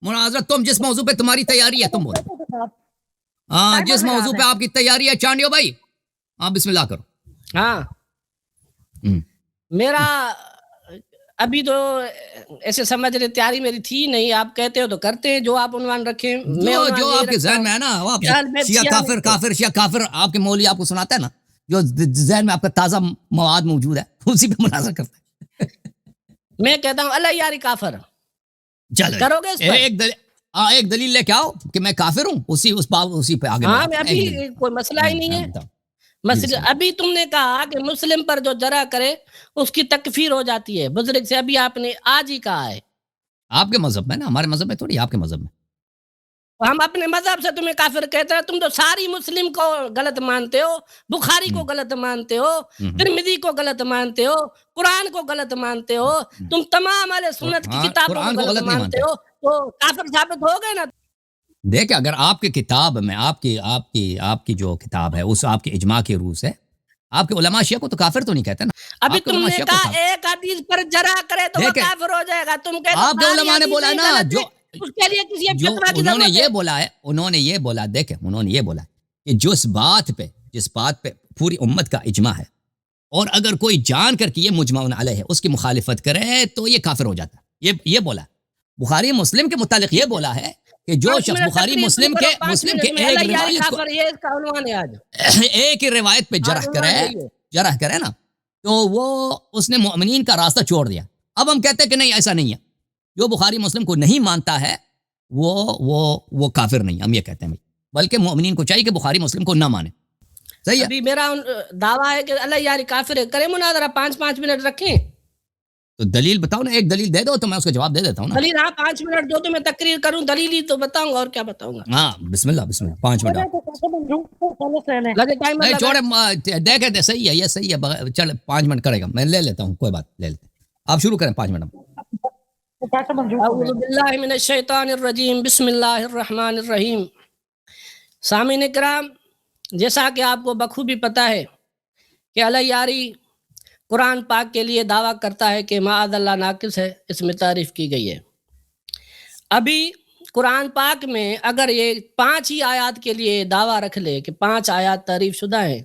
مناظرہ تم جس موضوع پہ تمہاری تیاری ہے تم بولو. ہاں جس موضوع پہ آپ کی تیاری ہے چانڈیو بھائی آپ بسم اللہ کرو. ہاں میرا ابھی تو ایسے سمجھ رہے تیاری میری تھی نہیں, آپ کہتے ہو تو کرتے ہیں جو آپ عنوان رکھیں. جو آپ کے ذہن میں ہے نا آپ شیعہ کافر کافر شیعہ کافر آپ کے مولوی آپ کو سناتا ہے نا, جو ذہن میں آپ کا تازہ مواد موجود ہے اسی پہ مناظرہ کرتے ہیں. میں کہتا ہوں اللہ یاری کافر. چلو کرو گے اس پر ایک دلیل لے کے آؤ کہ میں کافر ہوں, اسی پہ آگے. ہاں میں ابھی کوئی مسئلہ ہی نہیں ہے. مسئلہ ابھی تم نے کہا کہ مسلم پر جو جرح کرے اس کی تکفیر ہو جاتی ہے بزرگ سے, ابھی آپ نے آج ہی کہا ہے. آپ کے مذہب میں نا, ہمارے مذہب میں تھوڑی, آپ کے مذہب میں. ہم اپنے مذہب سے تمہیں کافر کہتے ہیں, تم تو ساری مسلم کو غلط مانتے ہو, بخاری کو غلط مانتے ہو, ترمذی کو غلط مانتے ہو, قرآن کو غلط مانتے ہو, تم تمام اہل سنت کی کتابوں کو غلط مانتے ہو, تو کافر ثابت ہو گئے نا. دیکھیں اگر آپ کی کتاب میں آپ کی جو کتاب ہے اس آپ کے اجماع کی روح سے آپ کے علماء شیعہ کو تو کافر تو نہیں کہتے نا. ابھی تم نے کہا ایک حدیث پر جرح کرے تو وہ کافر ہو جائے گا, تم کہتے آپ کے علماء نے بولا نا جو اس کے لیے کسی فتویٰ کی انہوں نے ضرورت یہ ہے. بولا ہے, انہوں نے یہ بولا کہ جس بات پہ پوری امت کا اجماع ہے اور اگر کوئی جان کر کے یہ مجمع علیہ ہے اس کی مخالفت کرے تو یہ کافر ہو جاتا ہے. یہ بولا بخاری مسلم کے متعلق, یہ بولا ہے کہ جو شخص بخاری مسلم کے ایک ہی روایت پہ جرح کرے نا تو وہ اس نے مومنین کا راستہ چھوڑ دیا. اب ہم کہتے ہیں کہ نہیں ایسا نہیں ہے, جو بخاری مسلم کو نہیں مانتا ہے وہ کافر نہیں, ہم یہ کہتے ہیں بلکہ مومنین کو چاہیے کہ بخاری مسلم کو نہ مانے. صحیح ہے. ابھی میرا دعویٰ ہے کہ اللہ یاری کافر ہے, کرے مناظرہ 5 منٹ رکھیں تو دلیل بتاؤ نا, ایک دلیل دے دو تو میں اس کا جواب دے دیتا ہوں نا. دلیل ہاں 5 منٹ دو تو میں تقریر کروں, دلیل ہی تو بتاؤں گا اور کیا بتاؤں گا. ہاں بسم اللہ 5 منٹ نہیں چھوڑے, دیکھے تھے صحیح ہے, یہ صحیح ہے, چل 5 منٹ کرے گا, میں لے لیتا ہوں, کوئی بات لے لیتے. آپ شروع کریں 5 منٹ. اعوذ باللہ من الشیطان الرجیم, بسم اللہ الرحمن الرحیم. سامعین کرام, جیسا کہ آپ کو بخوبی پتہ ہے کہ اللہ یاری قرآن پاک کے لیے دعویٰ کرتا ہے کہ معاذ اللہ ناقص ہے, اس میں تعریف کی گئی ہے. ابھی قرآن پاک میں اگر یہ 5 ہی آیات کے لیے دعویٰ رکھ لے کہ 5 آیات تعریف شدہ ہیں,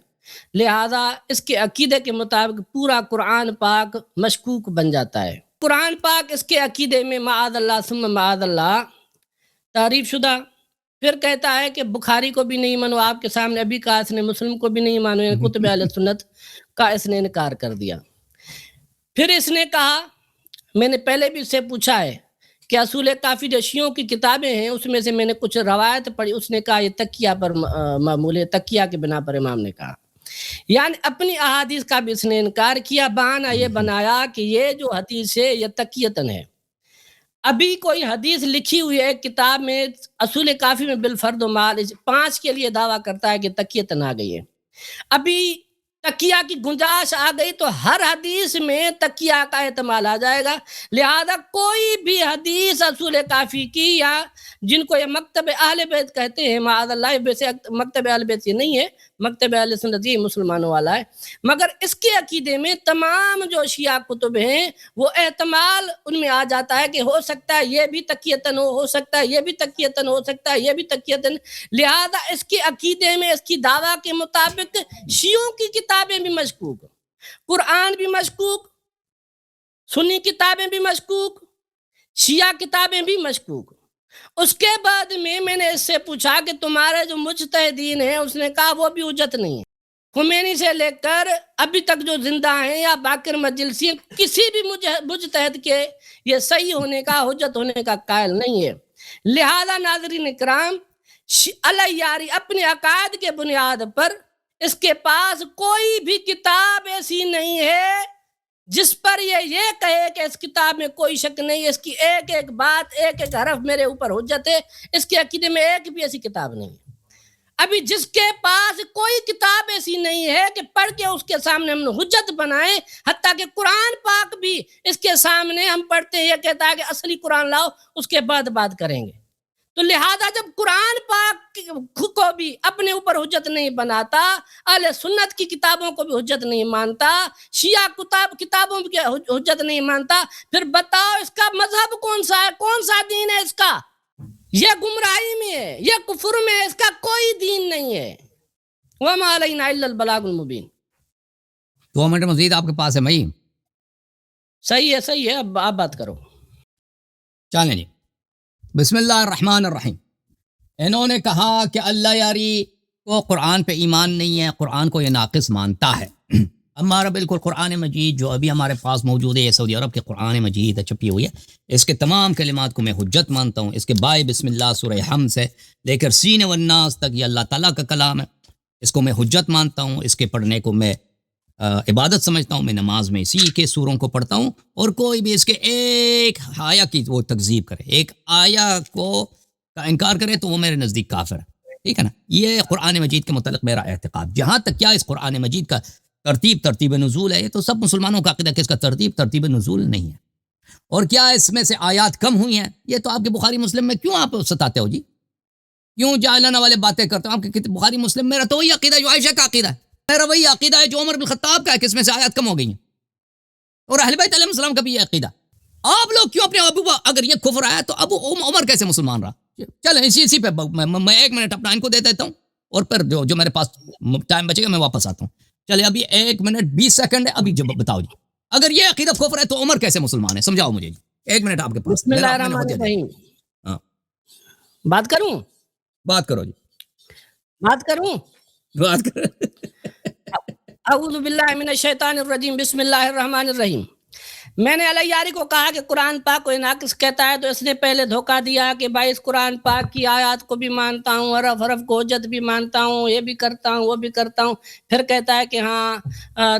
لہذا اس کے عقیدے کے مطابق پورا قرآن پاک مشکوک بن جاتا ہے. قرآن پاک اس کے عقیدے میں معاذ اللہ ثم معاذ اللہ تعریف شدہ, پھر کہتا ہے کہ بخاری کو بھی نہیں مانو, آپ کے سامنے ابھی کہا اس نے مسلم کو بھی نہیں مانو, کتب اہل سنت کا اس نے انکار کر دیا. پھر اس نے کہا, میں نے پہلے بھی اس سے پوچھا ہے کہ اصول کافی جو شیعوں کی کتابیں ہیں اس میں سے میں نے کچھ روایت پڑھی, اس نے کہا یہ تکیہ پر معمول ہے, تکیہ کے بنا پر امام نے کہا, یعنی اپنی احادیث کا بھی اس نے انکار کیا, بہانہ یہ بنایا کہ یہ جو حدیث ہے یہ تکیتن ہے. ابھی کوئی حدیث لکھی ہوئی ہے کتاب میں اصول کافی میں بالفرد و مال 5 کے لیے دعویٰ کرتا ہے کہ تکیتن آ گئی ہے. ابھی تکیہ کی گنجائش آ گئی تو ہر حدیث میں تکیہ کا احتمال آ جائے گا, لہذا کوئی بھی حدیث اصول کافی کی یا جن کو یہ مکتب اہل بیت کہتے ہیں, معاذ اللہ ویسے مکتب اہل بیت یہ نہیں ہے, مکتب اہل سنت یہ مسلمانوں والا ہے, مگر اس کے عقیدے میں تمام جو شیعہ کتب ہیں وہ احتمال ان میں آ جاتا ہے کہ ہو سکتا ہے یہ بھی تکیتن ہو سکتا ہے یہ بھی تکیتن ہو سکتا ہے یہ بھی تکیتن. لہذا اس کے عقیدے میں اس کی دعویٰ کے مطابق شیعوں کی کتابیں بھی مشکوک, قرآن بھی مشکوک, سنی کتابیں بھی مشکوک, شیعہ کتابیں بھی مشکوک. اس کے بعد میں نے اس سے پوچھا کہ تمہارے جو مجتہدین ہیں, اس نے کہا وہ بھی حجت نہیں ہے. خمینی سے لے کر ابھی تک جو زندہ ہیں یا باقر مجلسی, کسی بھی مجتہد کے یہ صحیح ہونے کا حجت ہونے کا قائل نہیں ہے. لہذا ناظرین اکرام, اللہ یاری اپنے عقائد کے بنیاد پر اس کے پاس کوئی بھی کتاب ایسی نہیں ہے جس پر یہ کہے کہ اس کتاب میں کوئی شک نہیں ہے, اس کی ایک ایک بات ایک ایک حرف میرے اوپر حجت ہے, اس کے عقیدے میں ایک بھی ایسی کتاب نہیں ہے. ابھی جس کے پاس کوئی کتاب ایسی نہیں ہے کہ پڑھ کے اس کے سامنے ہم حجت بنائیں, حتیٰ کہ قرآن پاک بھی اس کے سامنے ہم پڑھتے ہیں, یہ کہتا ہے کہ اصلی قرآن لاؤ اس کے بعد بات کریں گے. تو لہذا جب قرآن پاک کو بھی اپنے اوپر حجت نہیں بناتا, اہل سنت کی کتابوں کو بھی حجت نہیں مانتا, شیعہ کتابوں کی حجت نہیں مانتا, پھر بتاؤ اس کا مذہب کون سا ہے, کون سا دین ہے اس کا؟ یہ گمراہی میں ہے، یہ کفر میں ہے، اس کا کوئی دین نہیں ہے۔ وما علینا الا البلاغ المبین۔ 2 منٹ مزید آپ کے پاس ہے بھائی؟ صحیح ہے، اب آپ بات کرو۔ چلیں جی، بسم اللہ الرحمن الرحیم۔ انہوں نے کہا کہ اللہ یاری کو قرآن پہ ایمان نہیں ہے، قرآن کو یہ ناقص مانتا ہے۔ ہمارا بالکل قرآن مجید جو ابھی ہمارے پاس موجود ہے، یہ سعودی عرب کے قرآن مجید ہے، چھپی ہوئی ہے، اس کے تمام کلمات کو میں حجت مانتا ہوں۔ اس کے بائے بسم اللہ سورہ حم سے لے کر سین والناس تک یہ اللہ تعالیٰ کا کلام ہے، اس کو میں حجت مانتا ہوں۔ اس کے پڑھنے کو میں عبادت سمجھتا ہوں، میں نماز میں اسی کے سوروں کو پڑھتا ہوں، اور کوئی بھی اس کے ایک آیا کی وہ تکذیب کرے، ایک آیا کو کا انکار کرے تو وہ میرے نزدیک کافر ہے، ٹھیک ہے نا۔ یہ قرآن مجید کے متعلق میرا اعتقاد۔ جہاں تک کیا اس قرآن مجید کا ترتیب نزول ہے، یہ تو سب مسلمانوں کا عقیدہ کہ اس کا ترتیب نزول نہیں ہے۔ اور کیا اس میں سے آیات کم ہوئی ہیں؟ یہ تو آپ کے بخاری مسلم میں کیوں آپ ستاتے ہو جی؟ کیوں جاہلانہ والے باتیں کرتے ہو؟ آپ کے بخاری مسلم میرا تو وہی عقیدہ جو عائشہ کا عقیدہ ہے، میرا وہی عقیدہ ہے جو عمر بن خطاب کا ہے کہ اس میں سے آیات کم ہو گئی ہیں، اور اہل بیت علیہ السلام کا بھی یہ عقیدہ۔ آپ لوگ کیوں اپنے ابو، اگر یہ کفر آیا تو ابو عمر کیسے مسلمان رہا؟ چلیں اسی پہ میں 1 منٹ اپنا ان کو دے دیتا ہوں، اور پھر جو میرے پاس ٹائم بچے گا میں واپس آتا ہوں۔ چلے ابھی 1 منٹ 20 سیکنڈ ہے، ابھی جب بتاؤ جی، اگر یہ عقیدہ کفر ہے تو عمر کیسے مسلمان ہے؟ سمجھاؤ مجھے جی، 1 منٹ آپ کے پاس۔ بسم اللہ الرحمن الرحیم۔ بات کروں؟ بات کرو جی، بات کروں؟ بات کرو۔ اعوذ باللہ من الشیطان الرجیم، بسم اللہ الرحمن الرحیم۔ میں نے علیہ یاری کو کہا کہ قرآن پاک کو ناقص کہتا ہے، تو اس نے پہلے دھوکہ دیا کہ بھائی اس قرآن پاک کی آیات کو بھی مانتا ہوں، حرف کو حجت بھی مانتا ہوں، یہ بھی کرتا ہوں وہ بھی کرتا ہوں، پھر کہتا ہے کہ ہاں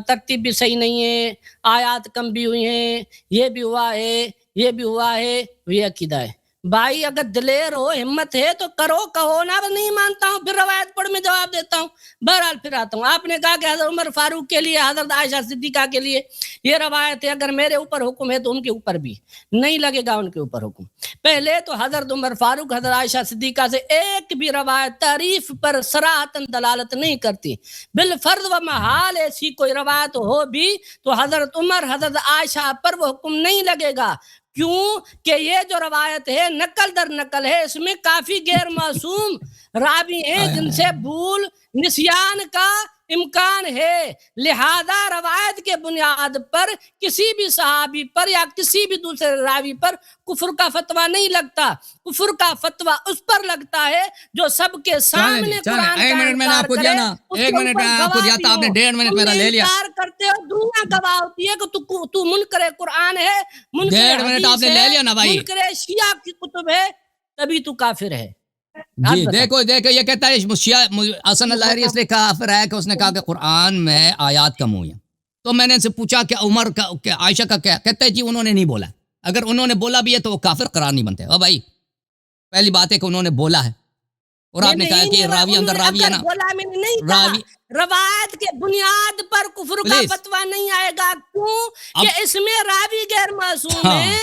ترتیب بھی صحیح نہیں ہے، آیات کم بھی ہوئی ہیں، یہ بھی ہوا ہے، یہ بھی ہوا ہے۔ یہ عقیدہ ہے بھائی، اگر دلیر ہو، ہمت ہے تو کرو، کہو نا نہیں مانتا ہوں، پھر روایت پڑھ میں جواب دیتا ہوں۔ بہرحال پھر آتا ہوں۔ آپ نے کہا کہ حضرت عمر فاروق کے لیے، حضرت عائشہ صدیقہ کے لیے یہ روایت ہے، اگر میرے اوپر حکم ہے تو ان کے اوپر بھی نہیں لگے گا ان کے اوپر حکم۔ پہلے تو حضرت عمر فاروق، حضرت عائشہ صدیقہ سے ایک بھی روایت تعریف پر صراحتاً دلالت نہیں کرتی۔ بالفرض و محال ایسی کوئی روایت ہو بھی تو حضرت عمر، حضرت عائشہ پر وہ حکم نہیں لگے گا۔ کیوں کہ یہ جو روایت ہے نقل در نقل ہے، اس میں کافی غیر معصوم راوی ہیں جن سے بھول نسیان کا امکان ہے، لہذا روایت کے بنیاد پر کسی بھی صحابی پر یا کسی بھی دوسرے راوی پر کفر کا فتویٰ نہیں لگتا۔ کفر کا فتویٰ اس پر لگتا ہے جو سب کے سامنے قرآن کا انکار کرے۔ 1 منٹ میں آپ کو دیا تھا، آپ نے 1.5 منٹ میرا لے لیا۔ انکار کرتے ہو، دنیا گواہ ہوتی ہے کہ تو منکر قرآن ہے، منکر منٹ آپ نے لے لیا نا بھائی، منکر شیعہ کی کتب ہے، تبھی تو کافر ہے۔ جی دیکھو یہ کہتا ہے حسن اللہ اس لیے کافر ہے کہ اس نے کہا کہ قرآن میں آیات کم ہوئی ہیں۔ تو میں نے ان سے پوچھا کہ عمر کا، عائشہ کا کیا کہتا ہے؟ جی انہوں نے نہیں بولا، اگر انہوں نے بولا بھی ہے تو وہ کافر قرار نہیں بنتے۔ بھائی پہلی بات ہے کہ انہوں نے بولا ہے، اور آپ نے کہا کہ راوی اندر راوی ہے نا، راوی روایت کے بنیاد پر کفر کا فتویٰ نہیں آئے گا۔ کیوں کہ اس میں راوی غیر معصوم ہے،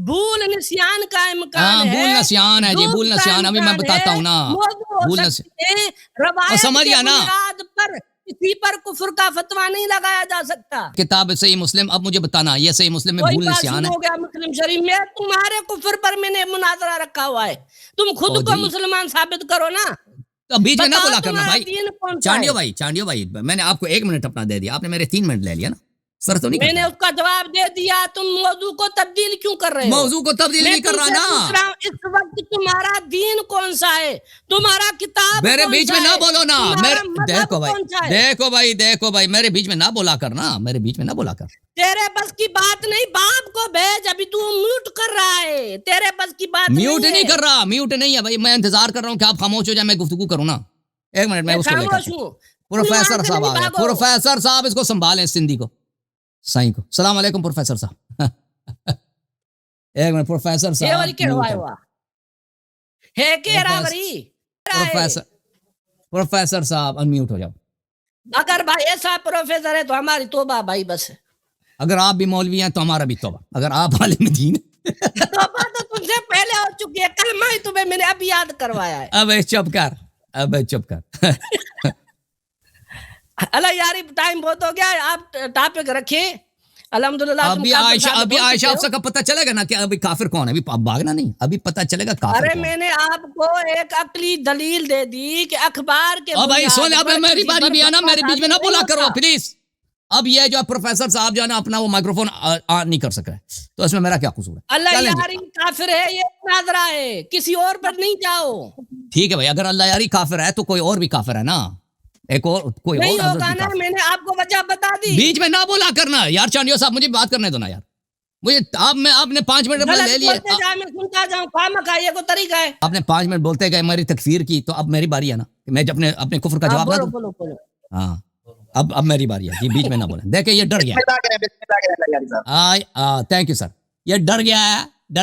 بھول نسیان کا امکان ہے، بھول نسیان ہے جی، بھول نسیان ابھی میں بتاتا ہوں نا، بھول نسیان روایت سمجھ کے گیا نا، بنیاد پر کسی پر کفر کا فتویٰ نہیں لگایا جا سکتا۔ کتاب صحیح مسلم، اب مجھے بتانا یہ صحیح مسلم میں بھول نسیان ہے؟ ہو گیا مسلم شریف میں تمہارے کفر پر میں نے مناظرہ رکھا ہوا ہے، تم خود کو مسلمان ثابت کرو نا۔ تو بیچ میں نہ بولا کرنا بھائی، چانڈیو چانڈیو بھائی میں نے آپ کو 1 منٹ اپنا دے دیا، آپ نے میرے 3 منٹ لے لیا نا، سر تو نہیں میں نے اس کا جواب دے دیا۔ تم موضوع کو تبدیل کیوں کر رہے ہو؟ موضوع کو تبدیل نہیں کر رہا نا، اس وقت تمہارا دین کون سا ہے، تمہارا کتاب میرے بیچ میں نہ بولو نا، دیکھو بھائی میرے بیچ میں نہ بولا کرنا، میرے بیچ میں نہ بولا کر۔ تیرے بس کی بات نہیں، باپ کو بھیج، ابھی تو میوٹ کر رہا ہے، تیرے بس کی بات میوٹ نہیں کر رہا، میوٹ نہیں ہے بھائی، میں انتظار کر رہا ہوں کہ آپ خاموش ہو جائیں، میں گفتگو کروں نا۔ 1 منٹ میں اس کو لے کر پروفیسر صاحب آ گئے، پروفیسر صاحب اس کو سنبھالیں، سندھی کو، سائیں کو۔ السلام علیکم پروفیسر صاحب۔ 1 منٹ پروفیسر صاحب، پروفیسر صاحب انمیوٹ ہو جاؤ۔ اگر بھائی ایسا پروفیسر ہے تو ہماری توبہ بھائی بس ہے۔ اگر آپ بھی مولوی ہیں تو ہمارا بھی توبہ، اگر آپ عالم دین توبہ تو تم سے پہلے ہو چکی ہے، کلمہ ہی تمہیں میں نے اب یاد کروایا ہے۔ اب چپ کر اللہ یاری ٹائم بہت ہو گیا، آپ ٹاپک رکھیں۔ الحمدللہ تم ابھی کافر عائشہ ثابت ابھی ہو عائشہ چکے ہو۔ افسا کا پتہ چلے گا نا کہ ابھی کافر کون ہے، ابھی بھاگنا نہیں، ابھی پتہ چلے گا کافر ارے کون ہے۔ میں نے آپ کو ایک عقلی دلیل دے دی کہ اخبار کے اب بھائی سن، اب میری باری بھی ہے نا، میرے بیچ میں نہ بولا کرو پلیز۔ اب یہ جو پروفیسر صاحب جو ہے نا اپنا وہ مائکرو فون آن نہیں کر سک رہے، تو اس میں میرا کیا قصور ہے؟ اللہ چلیں جی، یاری کافر ہے، یہ مناظرہ ہے، کسی اور پر نہیں جاؤ۔ ٹھیک ہے بھائی، اگر اللہ یاری کافر ہے تو کوئی اور بھی کافر ہے نا، ایک اور کوئی نہیں اور حضرت ہوگا بھی نا، کافر ہے۔ میں نے آپ کو وجہ بتا دی۔ بیچ میں نہ بولا کرنا یار، چانڈیو صاحب مجھے بات کرنے دو نا یار، مجھے آپ نے 5 منٹ اپنے لے غلط لیے، بولتے جا میں سنتا جاؤں، خواہ مخواہ یہ کو طریقہ ہے۔ آپ نے 5 منٹ بولتے گئے میری تکفیر کی، تو اب میری باری ہے نا کہ میں اپنے کفر کا ہاں جواب نہ بولو دوں۔ بولو بولو۔ ہاں اب میری باری ہے جی، بیچ میں نہ بولیں۔ دیکھیں یہ ڈر گیا، تھینک یو سر، یہ ڈر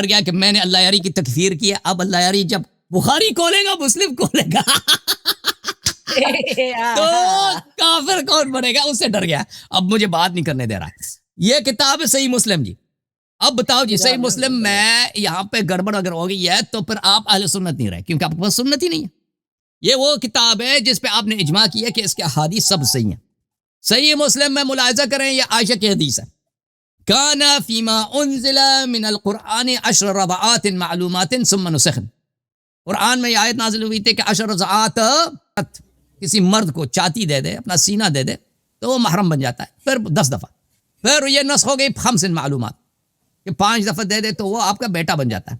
گیا کہ میں نے اللہ یاری کی تکفیر کی ہے، اب اللہ یاری جب بخاری کھولے گا مسلم کھولے گا تو کافر کون بنے گا، اس سے ڈر گیا، اب مجھے بات نہیں کرنے دے رہا ہے۔ یہ کتاب ہے صحیح مسلم جی، اب بتاؤ جی صحیح مسلم میں یہاں پہ گڑبڑ اگر ہو گئی ہے تو پھر آپ اہل سنت نہیں رہے، کیونکہ آپ کے پاس سنت ہی نہیں ہے۔ یہ وہ کتاب ہے جس پہ آپ نے اجماع کیا کہ اس کے احادیث سب صحیح ہیں۔ صحیح مسلم میں ملاحظہ کریں، یہ عائشہ کی حدیث ہے، کان فیما انزل من القرآن 10 رضعات معلومات ثم نسخن۔ قرآن میں یہ آیت نازل ہوئی تھی کہ 10 رضعات، کسی مرد کو چاتی دے دے، اپنا سینہ دے دے تو وہ محرم بن جاتا ہے، پھر 10 دفعہ، پھر یہ نسخ ہو گئی 5 معلومات کہ 5 دفعہ دے دے تو وہ آپ کا بیٹا بن جاتا ہے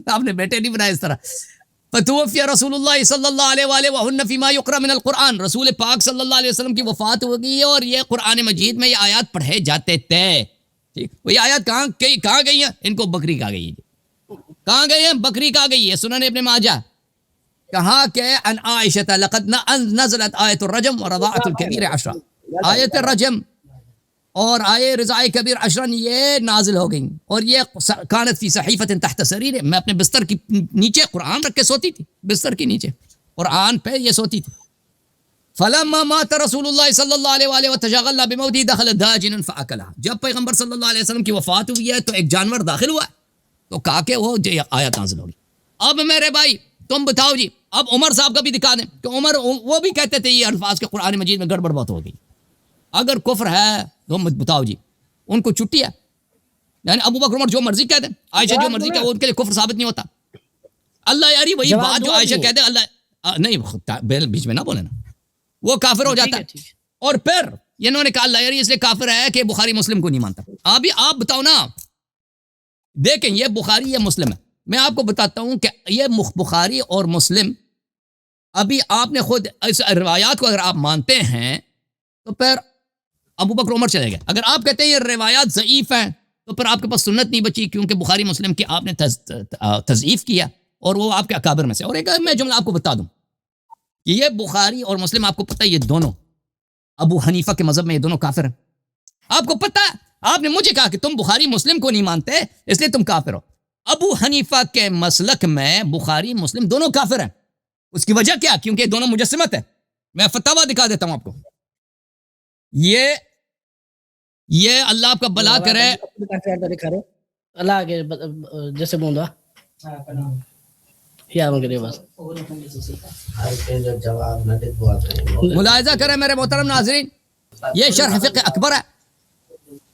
آپ نے بیٹے نہیں بنائے اس طرح۔ فتوفی رسول اللہ صلی اللہ علیہ وآلہ وہن فیما یقرأ من القرآن، رسول پاک صلی اللہ علیہ وسلم کی وفات ہو گئی اور یہ قرآن مجید میں یہ آیات پڑھے جاتے تھے۔ ٹھیک، وہ یہ آیات کہاں گئی ہیں؟ ان کو بکری کہا گئی ہے، کہاں گئی ہیں؟ بکری کہا گئی ہے، سنن ابن ماجہ، کہا کہ ان عائشہ لقد نزلت آیت الرجم ورضاعت الکبیر 10، آیت الرجم اور آئے رضاء کبیر 10 یہ نازل ہو گئیں، اور یہ کانت فی صحیفۃ تحت سریر، میں اپنے بستر کی نیچے قرآن رکھ کے سوتی تھی، بستر کے نیچے قرآن پہ یہ سوتی تھی۔ فلما مات رسول اللہ صلی اللہ علیہ وآلہ وتشاغلنا بموته دخل داجن فاکلها، جب پیغمبر صلی اللہ علیہ وسلم کی وفات ہوئی ہے تو ایک جانور داخل ہوا تو کہا کہ وہ آیت نازل ہوگی۔ اب میرے بھائی تم بتاؤ جی، اب عمر صاحب کا بھی دکھا دیں کہ عمر وہ بھی کہتے تھے یہ الفاظ کے قرآن مجید میں گڑبڑ بہت ہو گئی۔ اگر کفر ہے تو بتاؤ جی، ان کو چھٹی ہے، یعنی ابو بکر عمر جو مرضی کہہ دیں، عائشہ جو مرضی کہہ، ان کے لیے کفر ثابت نہیں ہوتا۔ اللہ یاری وہی بات جو عائشہ کہہ دے، اللہ نہیں بیچ میں نہ بولے نا، وہ کافر ہو جاتا ہے۔ اور پھر انہوں نے کہا اللہ یاری اس لیے کافر ہے کہ بخاری مسلم کو نہیں مانتا۔ ابھی آپ بتاؤ نا، دیکھیں یہ بخاری یہ مسلم ہے، میں آپ کو بتاتا ہوں کہ یہ بخاری اور مسلم، ابھی آپ نے خود اس روایات کو اگر آپ مانتے ہیں تو پھر ابو بکر عمر چلے گئے۔ اگر آپ کہتے ہیں یہ روایات ضعیف ہیں تو پھر آپ کے پاس سنت نہیں بچی، کیونکہ بخاری مسلم کی آپ نے تضعیف کیا اور وہ آپ کے اکابر میں سے۔ اور ایک میں جملہ آپ کو بتا دوں کہ یہ بخاری اور مسلم، آپ کو پتہ ہے یہ دونوں ابو حنیفہ کے مذہب میں یہ دونوں کافر ہیں۔ آپ کو پتہ ہے، آپ نے مجھے کہا کہ تم بخاری مسلم کو نہیں مانتے اس لیے تم کافر ہو۔ ابو حنیفہ کے مسلک میں بخاری مسلم دونوں کافر ہیں۔ اس کی وجہ کیا؟ کیونکہ یہ دونوں مجسمت ہیں۔ میں فتاویٰ دکھا دیتا ہوں آپ کو، یہ اللہ آپ کا بلا کرے، اللہ کے جیسے بوندا کیا مگر بس ملاحظہ کریں میرے محترم ناظرین، یہ شرح فقہ اکبر ہے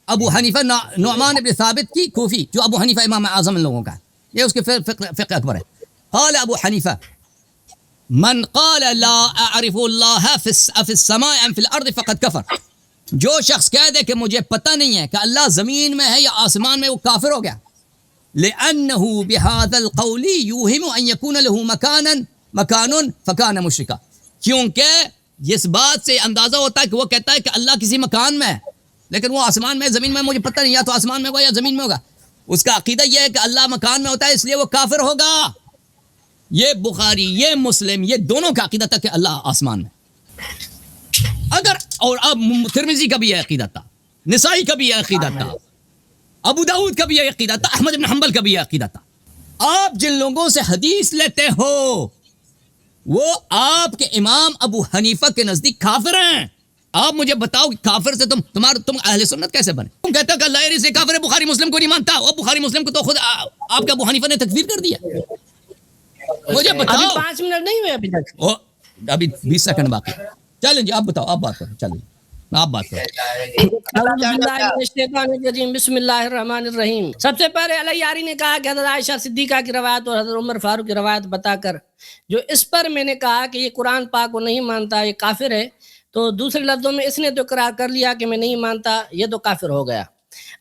ابو حنیفہ نعمان ابن ثابت کی کوفی، جو ابو حنیفہ امام اعظم ان لوگوں کا ہے، یہ اس کے فقہ اکبر ہے۔ قال ابو حنیفہ من قال لا اعرف اللہ فی السماء ام فی الارض فقد کفر، جو شخص کہہ دے کہ مجھے پتہ نہیں ہے کہ اللہ زمین میں ہے یا آسمان میں، وہ کافر ہو گیا۔ لأنه بهذا القول يوهم ان يكون له مكان فكان مشركا، کیونکہ اس بات سے اندازہ ہوتا ہے کہ وہ کہتا ہے کہ اللہ کسی مکان میں ہے لیکن وہ آسمان میں، زمین میں مجھے پتہ نہیں، یا تو آسمان میں ہوگا یا زمین میں ہوگا۔ اس کا عقیدہ یہ ہے کہ اللہ مکان میں ہوتا ہے اس لیے وہ کافر ہوگا۔ یہ بخاری یہ مسلم یہ دونوں کا عقیدہ تھا کہ اللہ آسمان میں۔ اگر اور اب ترمذی کا بھی یہ عقیدہ تھا، نسائی کا بھی یہ عقیدہ تھا، ابو داؤد کا بھی یہ عقیدہ تھا، احمد بن حنبل کا بھی یہ عقیدہ تھا۔ آپ جن لوگوں سے حدیث لیتے ہو وہ آپ کے امام ابو حنیفہ کے نزدیک کافر ہیں۔ آپ مجھے بتاؤ کہ کافر سے تم اہل سنت کیسے بنے؟ تم کہتے ہو کہ اللہ سے کافر ہے، بخاری مسلم کو نہیں مانتا، اور بخاری مسلم کو تو خود آپ کے ابو حنیفہ نے تکفیر کر دیا۔ مجھے بتاؤ، ابھی 5 منٹ نہیں ہوئے ابھی تک، ابھی 20 سیکنڈ باقی، چلیں جی آپ بتاؤ، آپ بات کریں، چلیں آپ بات کریں. بسم اللہ الرحمن الرحیم. سب سے پہلے علی یاری نے کہا کہ حضرت عائشہ صدیقہ کی روایت اور حضرت عمر فاروق کی روایت بتا کر جو اس پر میں نے کہا کہ یہ قرآن پاک کو نہیں مانتا یہ کافر ہے، تو دوسرے لفظوں میں اس نے تو اقرار کر لیا کہ میں نہیں مانتا، یہ تو کافر ہو گیا.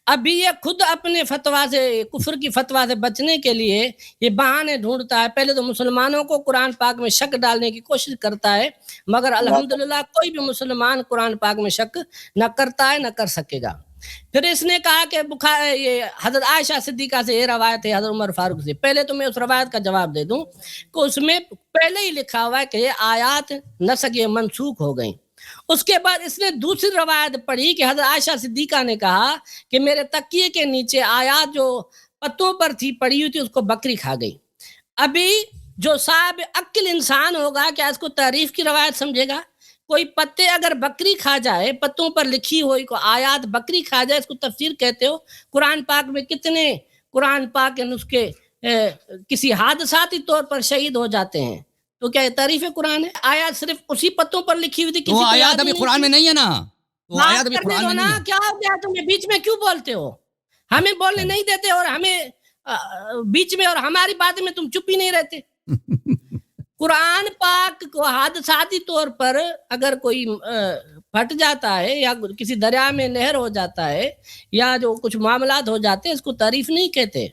ابھی یہ خود اپنے فتویٰ سے، کفر کی فتویٰ سے بچنے کے لیے یہ بہانے ڈھونڈتا ہے. پہلے تو مسلمانوں کو قرآن پاک میں شک ڈالنے کی کوشش کرتا ہے، مگر الحمدللہ کوئی بھی مسلمان قرآن پاک میں شک نہ کرتا ہے نہ کر سکے گا. پھر اس نے کہا کہ یہ حضرت عائشہ صدیقہ سے یہ روایت ہے حضرت عمر فاروق سے. پہلے تو میں اس روایت کا جواب دے دوں کہ اس میں پہلے ہی لکھا ہوا ہے کہ یہ آیات نسخ منسوخ ہو گئیں. اس کے بعد اس نے دوسری روایت پڑھی کہ حضرت عائشہ صدیقہ نے کہا کہ میرے تکیے کے نیچے آیات جو پتوں پر تھی پڑی ہوئی تھی اس کو بکری کھا گئی. ابھی جو صاحب عقل انسان ہوگا کیا اس کو تعریف کی روایت سمجھے گا؟ کوئی پتے اگر بکری کھا جائے، پتوں پر لکھی ہوئی کو آیات بکری کھا جائے، اس کو تفسیر کہتے ہو؟ قرآن پاک میں کتنے قرآن پاک کے نسخے کسی حادثاتی طور پر شہید ہو جاتے ہیں، تو کیا یہ تعریف قرآن ہے؟ آیات صرف اسی پتوں پر لکھی ہوئی تھی، تو آیات ابھی قرآن میں نہیں ہے نا، تو آیات ابھی قرآن میں نہیں ہے. کیا ہو گیا تمہیں بیچ میں کیوں بولتے ہو؟ ہمیں بولنے نہیں دیتے اور ہمیں بیچ میں، اور ہماری بات میں تم چپ ہی نہیں رہتے. قرآن پاک کو حادثاتی طور پر اگر کوئی پھٹ جاتا ہے یا کسی دریا میں نہر ہو جاتا ہے یا جو کچھ معاملات ہو جاتے ہیں، اس کو تعریف نہیں کہتے.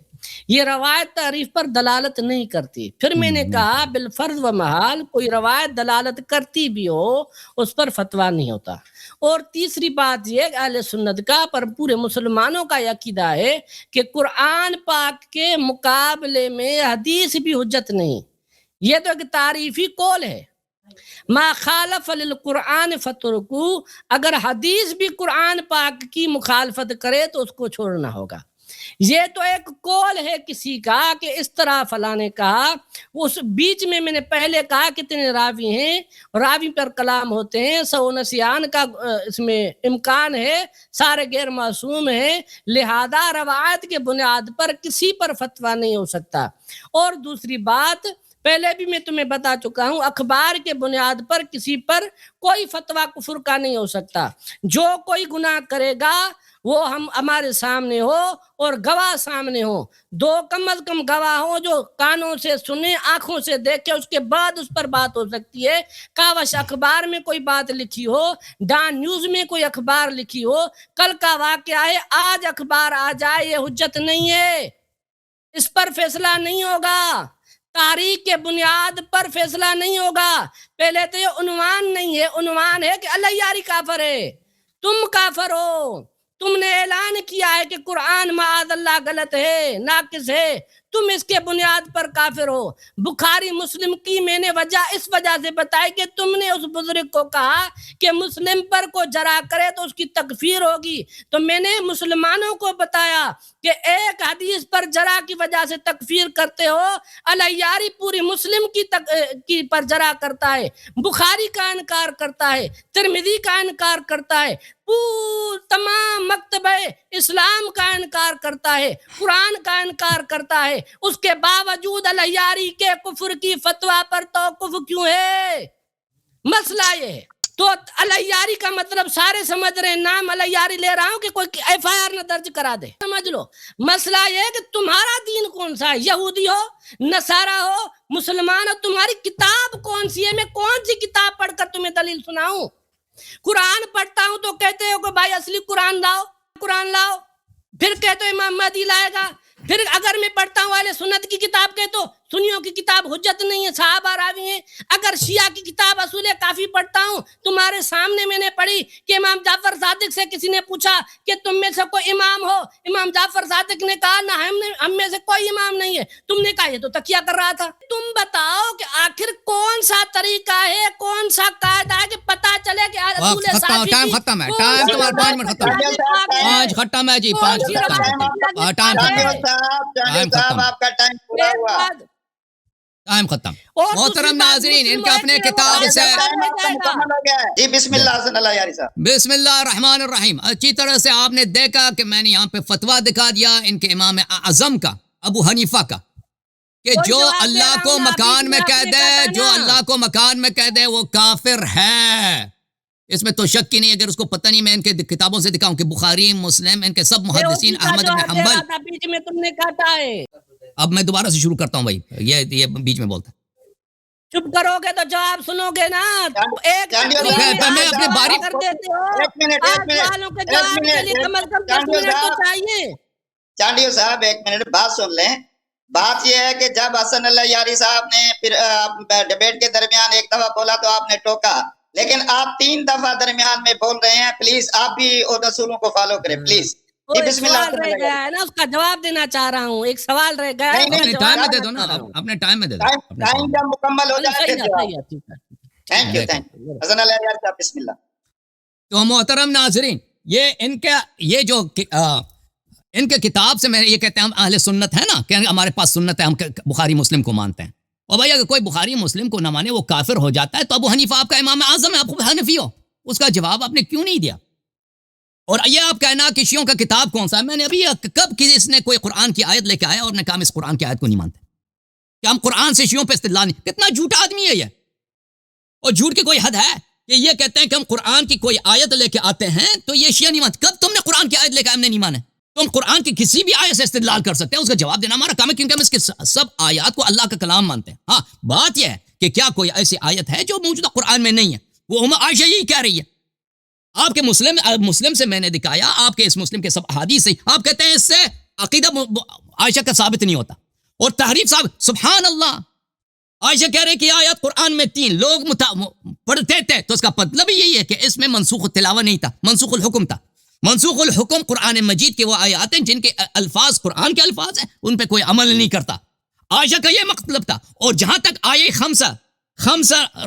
یہ روایت تعریف پر دلالت نہیں کرتی. پھر میں نے کہا بالفرض و محال کوئی روایت دلالت کرتی بھی ہو اس پر فتویٰ نہیں ہوتا. اور تیسری بات یہ اہل سنت کا پر پورے مسلمانوں کا عقیدہ ہے کہ قرآن پاک کے مقابلے میں حدیث بھی حجت نہیں. یہ تو ایک تعریفی قول ہے. ما خالف للقرآن فترکو، اگر حدیث بھی قرآن پاک کی مخالفت کرے تو اس کو چھوڑنا ہوگا. یہ تو ایک قول ہے کسی کا کہ اس طرح فلاں نے کہا. اس بیچ میں نے پہلے کہا کتنے راوی ہیں، راوی پر کلام ہوتے ہیں، سو نسیان کا اس میں امکان ہے، سارے غیر معصوم ہیں، لہذا روایت کے بنیاد پر کسی پر فتویٰ نہیں ہو سکتا. اور دوسری بات پہلے بھی میں تمہیں بتا چکا ہوں، اخبار کے بنیاد پر کسی پر کوئی فتویٰ کفر کا نہیں ہو سکتا. جو کوئی گناہ کرے گا وہ ہمارے سامنے ہو اور گواہ سامنے ہو، دو کم از کم گواہ ہو جو کانوں سے سنے، آنکھوں سے دیکھے، اس کے بعد اس پر بات ہو سکتی ہے. کاوش اخبار میں کوئی بات لکھی ہو، ڈان نیوز میں کوئی اخبار لکھی ہو، کل کا واقعہ ہے، آج اخبار آ جائے، یہ حجت نہیں ہے، اس پر فیصلہ نہیں ہوگا. تاریخ کے بنیاد پر فیصلہ نہیں ہوگا. پہلے تو یہ عنوان نہیں ہے، عنوان ہے کہ علی یاری کافر ہے، تم کافر ہو. تم نے اعلان کیا ہے کہ قرآن معاذ اللہ غلط ہے، ناقص ہے، تم اس کے بنیاد پر کافر ہو. بخاری مسلم کی میں نے وجہ اس وجہ سے بتائی کہ تم نے اس بزرگ کو کہا کہ مسلم پر کو جرح کرے تو اس کی تکفیر ہوگی، تو میں نے مسلمانوں کو بتایا کہ ایک حدیث پر جرح کی وجہ سے تکفیر کرتے ہو. علیاری پوری مسلم کی پر جرح کرتا ہے، بخاری کا انکار کرتا ہے، ترمذی کا انکار کرتا ہے، تمام مکتبہ اسلام کا انکار کرتا ہے، قرآن کا انکار کرتا ہے. اس کے باوجود علیاری کے کفر کی فتویٰ پر توقف کیوں ہے؟ مسئلہ یہ ہے. تو علیاری کا مطلب سارے سمجھ رہے ہیں، نام علیاری لے رہا ہوں کہ کوئی ایف آئی آر نہ درج کرا دے، سمجھ لو. مسئلہ یہ ہے کہ تمہارا دین کون سا ہے؟ یہودی ہو، نصارہ ہو، مسلمان ہو، تمہاری کتاب کون سی ہے؟ میں کون سی کتاب پڑھ کر تمہیں دلیل سناؤں؟ قرآن پڑھتا ہوں تو کہتے ہو کہ بھائی اصلی قرآن لاؤ، قرآن لاؤ، پھر کہتے ہو امام مہدی لائے گا. پھر اگر میں پڑھتا ہوں اہل سنت کی کتاب کے تو سنیوں کی کتاب حجت نہیں ہے، صحابہ راوی ہیں. اگر شیعہ کی کتاب اصول کافی پڑھتا ہوں، تمہارے سامنے میں نے پڑھی کہ امام جعفر صادق سے کسی نے پوچھا کہ تم میں سے کوئی امام ہو؟ امام جعفر صادق نے کہا نہ، ہم میں سے کوئی امام نہیں ہے. تم نے کہا یہ تو تکیہ کر رہا تھا. تم بتاؤ کہ آخر کون سا طریقہ ہے، کون سا قاعدہ ہے کہ پتہ چلے کہ اصول صافی ٹائم ختم ہے، ٹائم تمہارا 5 منٹ ختم ہے، 5 ختم ہے جی، 5 ٹائم ختم، آپ کا ٹائم پورا ہوا، ٹائم ختم. محترم ناظرین، ان کے اپنے کتاب سے جی بسم اللہ صلی اللہ علیہ وسلم. بسم اللہ الرحمن الرحیم. اچھی طرح سے آپ نے دیکھا کہ میں نے یہاں پہ فتویٰ دکھا دیا ان کے امام اعظم کا، ابو حنیفہ کا، کہ جو اللہ کو مکان میں کہہ دے، جو اللہ کو مکان میں کہہ دے وہ کافر ہے. اس میں تو شک ہی نہیں. اگر اس کو پتہ نہیں, میں ان کے کتابوں سے دکھاؤں کہ بخاری, مسلم, ان کے سب محدثین, احمد بن حنبل. بیچ میں تم نے کہتا ہے. اب میں دوبارہ سے شروع کرتا ہوں بھائی, یہ بیچ میں بولتا ہے. چپ کرو گے تو جواب سنو گے نا. ایک میں اپنے باری کر دیتے ہو. آج سوالوں کے جواب کے لیے کم از کم 10 منٹ تو چاہیے. چانڈیو صاحب ایک منٹ بات سن لیں. بات یہ ہے کہ جب حسن اللہ یاری صاحب نے پھر ڈیبیٹ کے درمیان ایک دفعہ بولا تو آپ نے ٹوکا, لیکن آپ 3 دفعہ درمیان میں بول رہے ہیں. پلیز آپ بھی اور رسولوں کو فالو کریں پلیز. بسم اللہ رہ گیا ہے نا, اس کا جواب دینا چاہ رہا ہوں. ایک سوال رہ گیا ہے, اپنے ٹائم میں دے دو نا, اپنے ٹائم میں دے دو. ٹائم جب مکمل ہو جائے پھر تھینک یو حسن اللہ یاری صاحب بسم اللہ. تو محترم ناظرین, یہ جو ان کے کتاب سے میں یہ کہتے ہیں ہم اہل سنت ہیں نا, کہ ہمارے پاس سنت ہے, ہم بخاری مسلم کو مانتے ہیں. اور بھائی اگر کوئی بخاری مسلم کو نہ مانے وہ کافر ہو جاتا ہے, تو ابو حنیفہ آپ کا امام اعظم ہے, آپ کو حنفی ہو. اس کا جواب آپ نے کیوں نہیں دیا؟ اور یہ آپ کہنا کہ شیعوں کا کتاب کون سا ہے, میں نے ابھی کب اس نے کوئی قرآن کی آیت لے کے آیا اور نے کہا ہم اس قرآن کی آیت کو نہیں مانتے, کہ ہم قرآن سے شیعوں پہ استدلال نہیں. کتنا جھوٹا آدمی ہے یہ, اور جھوٹ کی کوئی حد ہے کہ یہ کہتے ہیں کہ ہم قرآن کی کوئی آیت لے کے آتے ہیں تو یہ شیعہ نہیں مانتے. کب تم نے قرآن کی آیت لے کے ہم نے نہیں مانے؟ تم قرآن کی کسی بھی آیت سے استدلال کر سکتے ہیں, اس کا جواب دینا ہمارا کام ہے, کیونکہ ہم اس کے سب آیات کو اللہ کا کلام مانتے ہیں. ہاں بات یہ ہے کہ کیا کوئی ایسی آیت ہے جو موجودہ قرآن میں نہیں ہے؟ وہ عائشہ یہی کہہ رہی ہے. آپ کے مسلم سے میں نے دکھایا, آپ کے اس مسلم کے سب احادیث سے آپ کہتے ہیں اس سے عقیدہ عائشہ کا ثابت نہیں ہوتا, اور تحریف ثابت. سبحان اللہ, عائشہ کہہ رہے کہ آیات قرآن میں 3 لوگ پڑھتے تھے, تو اس کا مطلب یہی ہے کہ اس میں منسوخ التلاوہ نہیں تھا, منسوخ الحکم تھا. منسوخ الحکم قرآن مجید کے وہ آیات ہیں جن کے الفاظ قرآن کے الفاظ ہیں, ان پہ کوئی عمل نہیں کرتا. عائشہ کا یہ مطلب تھا. اور جہاں تک آیے خمسہ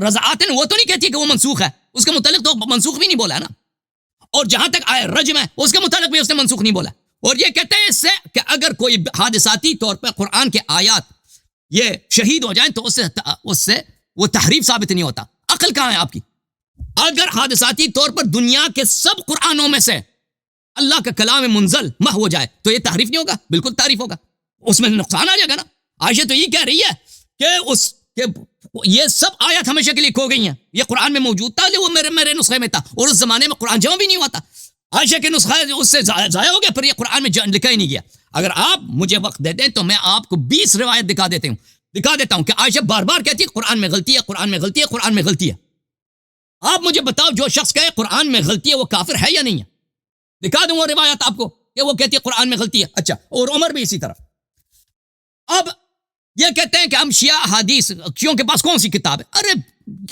رضعات ہیں, وہ تو نہیں کہتی کہ وہ منسوخ ہے, اس کے متعلق تو منسوخ بھی نہیں بولا ہے نا. اور جہاں تک آئے رجم ہے, اس کے متعلق بھی اس نے منسوخ نہیں بولا. اور یہ کہتے ہیں اس سے کہ اگر کوئی حادثاتی طور پر قرآن کے آیات یہ شہید ہو جائیں تو اس سے وہ تحریف ثابت نہیں ہوتا. عقل کہاں ہے آپ کی؟ اگر حادثاتی طور پر دنیا کے سب قرآنوں میں سے اللہ کا کلام منزل محو ہو جائے تو یہ تحریف نہیں ہوگا, بالکل تعریف ہوگا, اس میں نقصان آ جائے گا نا. عائشہ تو یہ کہہ رہی ہے کہ یہ سب آیات ہمیشہ کے لیے کھو گئی ہیں, یہ قرآن میں موجود تھا, وہ میرے نسخے میں تھا, اور اس زمانے میں قرآن جمع بھی نہیں ہوا تھا. عائشہ کے نسخہ اس سے ضائع ہو گیا, پھر یہ قرآن میں لکھا ہی نہیں گیا. اگر آپ مجھے وقت دیتے ہیں تو میں آپ کو 20 روایت دکھا دیتا ہوں کہ عائشہ بار بار کہتی ہے قرآن میں غلطی ہے, قرآن میں غلطی ہے, قرآن میں غلطی ہے. آپ مجھے بتاؤ جو شخص کہے قرآن میں غلطی ہے وہ کافر ہے یا نہیں ہے؟ دکھا دوں وہ روایت آپ کو کہ وہ کہتی ہے قرآن میں غلطی ہے. اچھا, اور عمر بھی اسی طرح. اب یہ کہتے ہیں کہ ہم شیعہ حدیث, شیعوں کے پاس کون سی کتاب ہے؟ ارے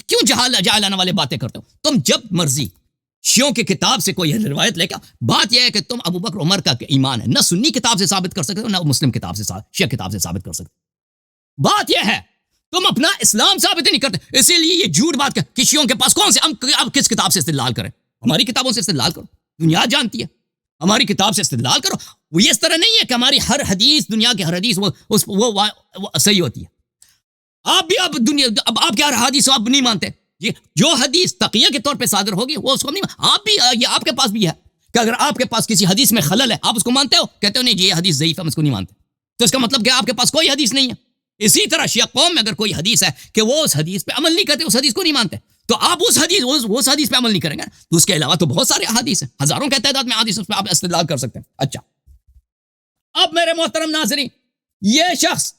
کیوں جہالانہ والے باتیں کرتے ہو تم؟ جب مرضی شیعوں کی کتاب سے کوئی روایت لے کے, بات یہ ہے کہ تم ابو بکر عمر کا ایمان ہے نہ سنی کتاب سے ثابت کر سکتے ہو, نہ مسلم کتاب سے شیعہ کتاب سے ثابت کر سکتے. بات یہ ہے تم اپنا اسلام ثابت نہیں کرتے, اسی لیے یہ جھوٹ بات کہ شیعوں کے پاس کون سے, اب کس کتاب سے استدلال کریں؟ ہماری کتابوں سے استدلال کرو, دنیا جانتی ہے, ہماری کتاب سے استدلال کرو. وہ اس طرح نہیں ہے کہ ہماری ہر حدیث, دنیا کی ہر حدیث وہ صحیح ہوتی ہے. آپ بھی اب آپ کیا حدیث آپ نہیں مانتے؟ جی, جو حدیث تقیہ کے طور پہ صادر ہوگی وہ اس کو نہیں. آپ بھی یہ آپ کے پاس بھی ہے کہ اگر آپ کے پاس کسی حدیث میں خلل ہے آپ اس کو مانتے ہو, کہتے ہو نہیں جی یہ حدیث ضعیف ہے, ہم اس کو نہیں مانتے. تو اس کا مطلب کہ آپ کے پاس کوئی حدیث نہیں ہے. اسی طرح شیعہ قوم میں اگر کوئی حدیث ہے کہ وہ اس حدیث پہ عمل نہیں کرتے, اس حدیث کو نہیں مانتے, تو آپ اس حدیث پہ عمل نہیں کریں گے. تو اس کے علاوہ تو بہت سارے حدیث ہیں, ہزاروں کے تعداد میں حدیث, اس پہ آپ استدلال کر سکتے ہیں. اچھا, اب میرے محترم ناظرین, یہ شخص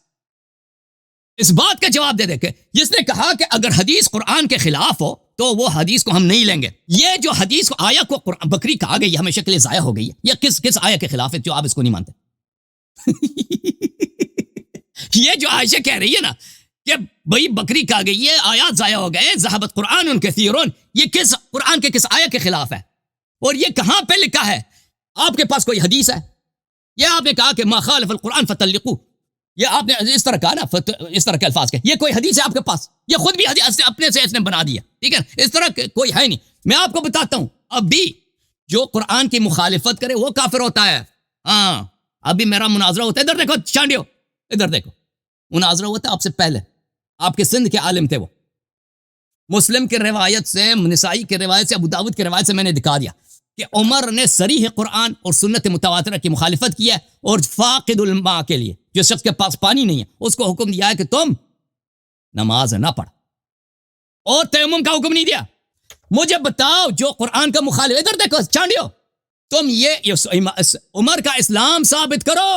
اس بات کا جواب دے دے کہ جس نے کہا کہ اگر حدیث قرآن کے خلاف ہو تو وہ حدیث کو ہم نہیں لیں گے. یہ جو حدیث کو آیا کو بکری کہا گئی ہمیشہ کے لیے ضائع ہو گئی ہے, یہ کس آیا کے خلاف ہے جو آپ اس کو نہیں مانتے؟ یہ جو عائشہ کہہ رہی ہے نا کہ بھئی بکری کہا گئی ہے, آیات ضائع ہو گئے, ذہبت قرآن کثیرون, یہ کس قرآن کے کس آیا کے خلاف ہے؟ اور یہ کہاں پہ لکھا ہے؟ آپ کے پاس کوئی حدیث ہے؟ یہ آپ نے کہا کہ ما خالف القرآن فطلقوه, یہ آپ نے اس طرح کہا نا, اس طرح کے الفاظ کے, یہ کوئی حدیث ہے آپ کے پاس؟ یہ خود بھی حدیث اپنے سے اس نے بنا دیا, ٹھیک ہے, اس طرح کوئی ہے نہیں. میں آپ کو بتاتا ہوں, اب بھی جو قرآن کی مخالفت کرے وہ کافر ہوتا ہے. ہاں, ابھی میرا مناظرہ ہوتا ہے, ادھر دیکھو چانڈیو, ادھر دیکھو, مناظرہ ہوتا ہے آپ سے پہلے, آپ کے سندھ کے عالم تھے وہ. مسلم کی روایت سے, نسائی کی روایت سے, ابو داود کی روایت سے میں نے دکھا دیا کہ عمر نے صریح قرآن اور سنت متواترہ کی مخالفت کی ہے, اور فاقد الماء کے لیے, جو شخص کے پاس پانی نہیں ہے, اس کو حکم دیا ہے کہ تم نماز نہ پڑھ, اور تیمم کا حکم نہیں دیا. مجھے بتاؤ جو قرآن کا مخالف. ادھر دیکھو چانڈیو, تم یہ عمر کا اسلام ثابت کرو,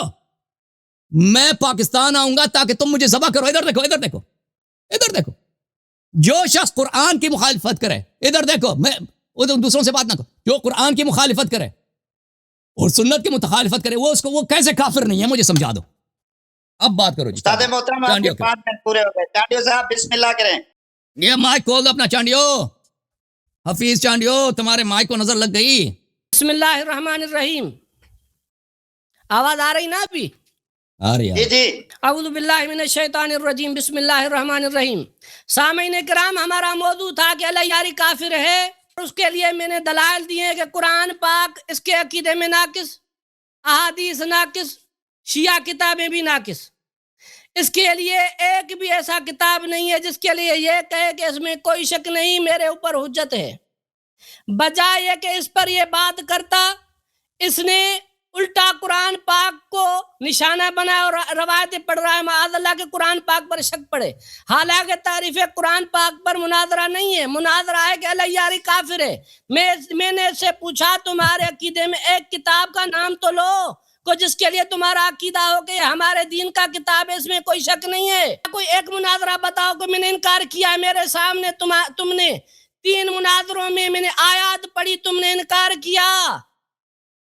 میں پاکستان آؤں گا تاکہ تم مجھے ذبح کرو. ادھر دیکھو, ادھر دیکھو, ادھر دیکھو. جو شخص قرآن کی مخالفت کرے, ادھر دیکھو, میں دوسروں سے بات نہ کرو, جو قرآن کی مخالفت کرے اور سنت کی مخالفت کرے, وہ کیسے کافر نہیں ہے, مجھے سمجھا دو. اب بات کرو جی. استاد محترم آپ کے 5 منٹ پورے ہو گئے. چانڈیو صاحب بسم اللہ کریں. یہ مائک کھول دو اپنا چانڈیو. حفیظ چانڈیو, تمہارے مائک کو نظر لگ گئی. بسم اللہ الرحمن الرحیم. آواز آ رہی نا ابھی؟ آ رہی ہے. جی. اعوذ باللہ من الشیطان الرجیم. بسم اللہ الرحمن الرحیم. سامعین کرام, ہمارا موضوع تھا کہ اللہ یاری کافر ہے. اس کے لیے میں نے دلائل دیے کہ قرآن پاک اس کے عقیدے میں ناقص, احادیث ناقص, شیعہ کتابیں بھی ناقص. اس کے لیے ایک بھی ایسا کتاب نہیں ہے جس کے لیے یہ کہے کہ اس میں کوئی شک نہیں, میرے اوپر حجت ہے. بجائے یہ کہ اس پر یہ بات کرتا, اس نے الٹا قرآن پاک کو نشانہ بنایا اور روایتیں پڑھ رہا ہے. معاذ اللہ کے قرآن پاک پر شک پڑے. حالانکہ تعریف قرآن پاک پر مناظرہ نہیں ہے, مناظرہ ہے کہ اللہ یاری کافر ہے. میں نے اس سے پوچھا تمہارے عقیدے میں ایک کتاب کا نام تو لو کو جس کے لیے تمہارا عقیدہ ہو کہ ہمارے دین کا کتاب ہے, اس میں کوئی شک نہیں ہے. کوئی ایک مناظرہ بتاؤ کہ میں نے انکار کیا. میرے سامنے تم نے 3 مناظروں میں نے آیات پڑھی, تم نے انکار کیا.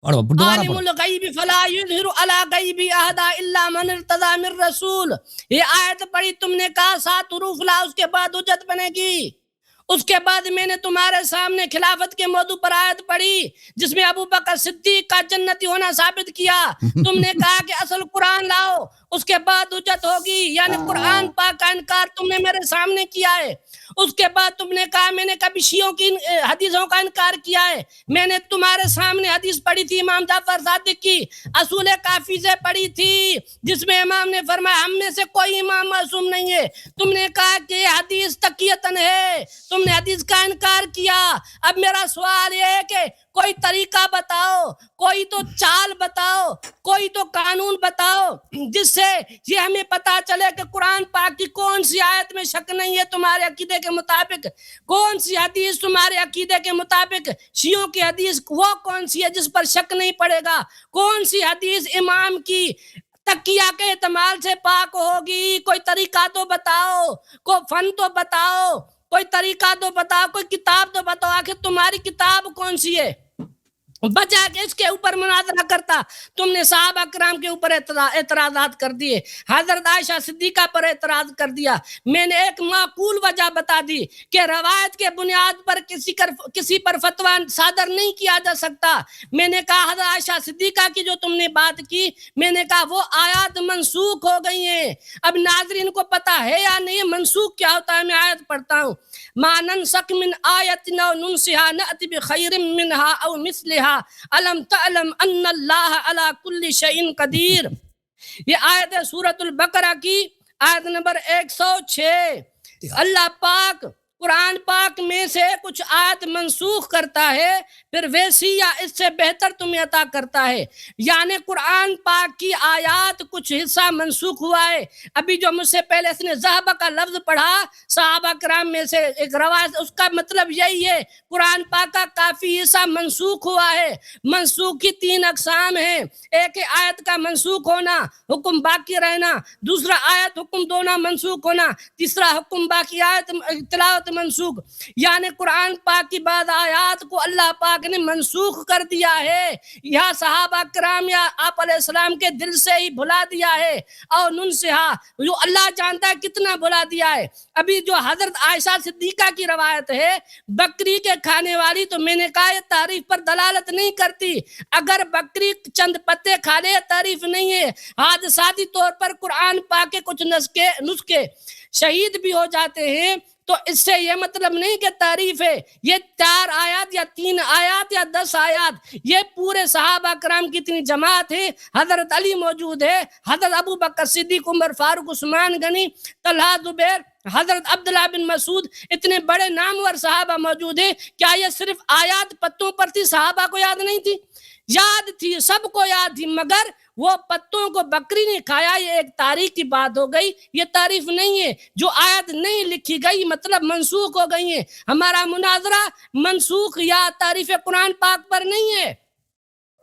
عالم الغیب فلا یظہر علی غیبہ احدا الا من ارتضی من رسول. یہ آیت پڑھی, تم نے کہا 7 حروف لا, اس کے بعد حجت بنے گی. اس کے بعد میں نے تمہارے سامنے خلافت کے موضوع پر آیت پڑھی جس میں ابو بکر صدیق کا جنتی ہونا ثابت کیا. تم نے کہا کہ اصل قرآن لاؤ, اس کے بعد حجت ہوگی. یعنی قرآن پاک کا انکار تم نے میرے سامنے کیا ہے. اس کے بعد تم نے کہا میں نے کبھی شیعوں کی حدیثوں کا انکار کیا ہے. میں نے تمہارے سامنے حدیث پڑھی تھی امام جعفر صادق کی, اصول کافی سے پڑھی تھی, جس میں امام نے فرمایا ہم میں سے کوئی امام معصوم نہیں ہے. تم نے کہا کہ یہ حدیث تقیتاً ہے, تم نے حدیث کا انکار کیا. اب میرا سوال یہ ہے کہ کوئی طریقہ بتاؤ, کوئی تو چال بتاؤ, کوئی تو قانون بتاؤ جس سے یہ ہمیں پتا چلے کہ قرآن پاک کی کون سی آیت میں شک نہیں ہے تمہارے عقیدے کے مطابق, کون سی حدیث تمہارے عقیدے کے مطابق, شیعوں کی حدیث وہ کون سی ہے جس پر شک نہیں پڑے گا, کون سی حدیث امام کی تقیہ کے احتمال سے پاک ہوگی. کوئی طریقہ تو بتاؤ, کوئی فن تو بتاؤ, کوئی طریقہ تو بتاؤ, کوئی کتاب تو بتاؤ. آخر تمہاری کتاب کون سی ہے؟ بچا کہ اس کے اوپر مناظرہ کرتا. تم نے صحابہ کرام کے اوپر اعتراضات کر دیے, حضرت عائشہ صدیقہ پر اعتراض کر دیا. میں نے ایک معقول وجہ بتا دی کہ روایت کے بنیاد پر کسی پر فتویٰ صادر نہیں کیا جا سکتا. میں نے کہا حضرت عائشہ صدیقہ کی جو تم نے بات کی, میں نے کہا وہ آیات منسوخ ہو گئی ہیں. اب ناظرین کو پتا ہے یا نہیں منسوخ کیا ہوتا ہے؟ میں آیت پڑھتا ہوں. ما ننسخ من آیت او ننسها نأتی بخیر منها او مثلها الم تعلم ان اللہ علی کل شیء قدیر. یہ آیت ہے سورۃ البقرہ کی آیت نمبر 106. اللہ پاک قرآن پاک میں سے کچھ آیت منسوخ کرتا ہے, پھر ویسی یا اس سے بہتر تمہیں عطا کرتا ہے. یعنی قرآن پاک کی آیات کچھ حصہ منسوخ ہوا ہے. ابھی جو مجھ سے پہلے اس نے ذہبہ کا لفظ پڑھا, صحابہ کرام میں سے ایک روایت, اس کا مطلب یہی ہے قرآن پاک کا کافی حصہ منسوخ ہوا ہے. منسوخ کی 3 اقسام ہیں. ایک آیت کا منسوخ ہونا, حکم باقی رہنا. دوسرا آیت حکم دونا منسوخ ہونا. تیسرا حکم باقی آیت تلاوت منسوخ. یعنی قرآن پاک کی بعض آیات کو اللہ پاک نے منسوخ کر دیا ہے, یا صحابہ کرام یا آپ علیہ السلام کے دل سے ہی بھلا دیا ہے. اور ننسہا, جو اللہ جانتا ہے کتنا بھلا دیا ہے. ابھی جو حضرت عائشہ صدیقہ کی روایت ہے بکری کے کھانے والی, تو میں نے کہا یہ تعریف پر دلالت نہیں کرتی. اگر بکری چند پتے کھا لے تعریف نہیں ہے. حادثاتی طور پر قرآن پاک کے کچھ نسخے شہید بھی ہو جاتے ہیں, تو اس سے یہ مطلب نہیں کہ تعریف ہے. یہ 4 آیات یا 3 آیات یا 10 آیات, یہ پورے صحابہ کرام کی اتنی جماعت ہے. حضرت علی موجود ہے, حضرت ابو بکر صدیق, عمر فاروق, عثمان غنی, طلحہ, زبیر, حضرت عبداللہ بن مسعود, اتنے بڑے نامور صحابہ موجود ہیں. کیا یہ صرف آیات پتوں پر تھی, صحابہ کو یاد نہیں تھی؟ یاد تھی, سب کو یاد تھی, مگر وہ پتوں کو بکری نے کھایا، یہ ایک تاریخ کی بات ہو گئی، یہ تعریف نہیں ہے. جو آیت نہیں لکھی گئی مطلب منسوخ ہو گئی ہے. ہمارا مناظرہ منسوخ یا تعریف قرآن پاک پر نہیں ہے،